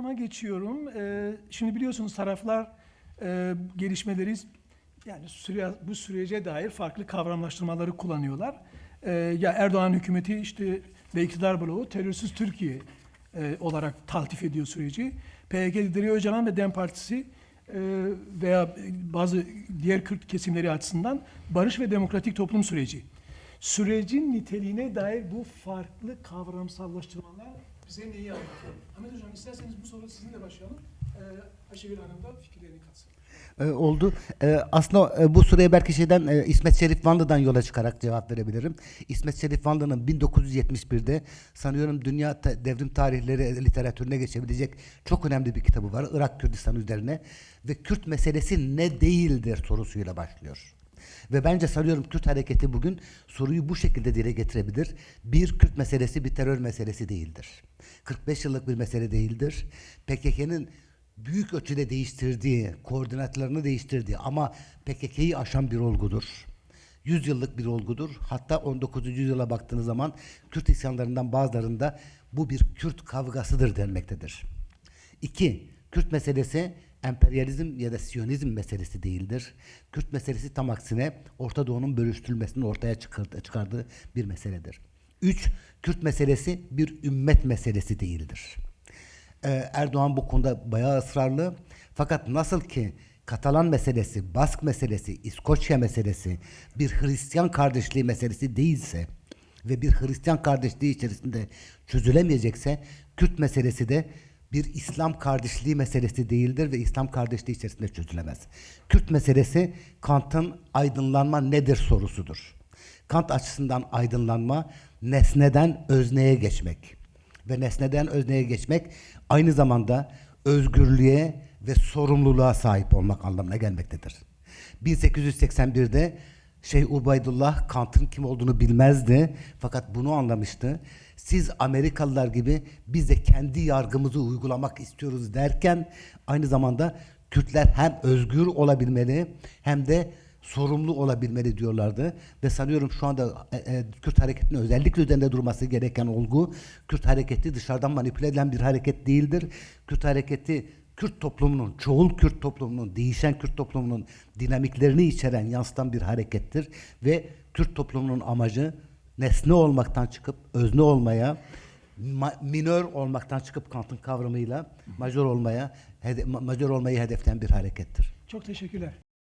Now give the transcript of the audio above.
kavrama geçiyorum. Şimdi biliyorsunuz taraflar gelişmeleri yani bu sürece dair farklı kavramlaştırmaları kullanıyorlar. Ya Erdoğan hükümeti işte ve iktidar bloğu terörsüz Türkiye olarak taltif ediyor süreci. PKK lideri Öcalan ve DEM Partisi veya bazı diğer Kürt kesimleri açısından barış ve demokratik toplum süreci. Sürecin niteliğine dair bu farklı kavramsallaştırmalar bize neyi anlatıyor? Ahmet Hocam isterseniz bu soru sizinle başlayalım. Ayşegül Hanım da fikirlerini katsın. Oldu. Aslında bu soruya belki İsmet Şerif Vanlı'dan yola çıkarak cevap verebilirim. İsmet Şerif Vanlı'nın 1971'de sanıyorum dünya devrim tarihleri literatürüne geçebilecek çok önemli bir kitabı var. Irak Kürdistan üzerine ve Kürt meselesi ne değildir sorusuyla başlıyor. Ve bence sanıyorum Kürt hareketi bugün soruyu bu şekilde dile getirebilir. Bir, Kürt meselesi bir terör meselesi değildir. 45 yıllık bir mesele değildir. PKK'nın büyük ölçüde değiştirdiği, koordinatlarını değiştirdiği ama PKK'yı aşan bir olgudur. 100 yıllık bir olgudur. Hatta 19. yüzyıla baktığınız zaman Kürt isyanlarından bazılarında bu bir Kürt kavgasıdır denmektedir. 2. Kürt meselesi emperyalizm ya da Siyonizm meselesi değildir. Kürt meselesi tam aksine Orta Doğu'nun bölüştürülmesinin ortaya çıkardığı bir meseledir. 3. Kürt meselesi bir ümmet meselesi değildir. Erdoğan bu konuda bayağı ısrarlı. Fakat nasıl ki Katalan meselesi, Bask meselesi, İskoçya meselesi bir Hristiyan kardeşliği meselesi değilse ve bir Hristiyan kardeşliği içerisinde çözülemeyecekse Kürt meselesi de bir İslam kardeşliği meselesi değildir ve İslam kardeşliği içerisinde çözülemez. Kürt meselesi Kant'ın aydınlanma nedir sorusudur. Kant açısından aydınlanma nesneden özneye geçmek ve nesneden özneye geçmek aynı zamanda özgürlüğe ve sorumluluğa sahip olmak anlamına gelmektedir. 1881'de Şeyh Ubaydullah Kant'ın kim olduğunu bilmezdi fakat bunu anlamıştı. Siz Amerikalılar gibi biz de kendi yargımızı uygulamak istiyoruz derken aynı zamanda Kürtler hem özgür olabilmeli hem de sorumlu olabilmeli diyorlardı. Ve sanıyorum şu anda Kürt hareketinin özellikle üzerinde durması gereken olgu, Kürt hareketi dışarıdan manipüle edilen bir hareket değildir. Kürt hareketi Kürt toplumunun, çoğul Kürt toplumunun, değişen Kürt toplumunun dinamiklerini içeren, yansıtan bir harekettir. Ve Kürt toplumunun amacı nesne olmaktan çıkıp özne olmaya, minör olmaktan çıkıp Kant'ın kavramıyla majör olmayı hedefleyen bir harekettir. Çok teşekkürler.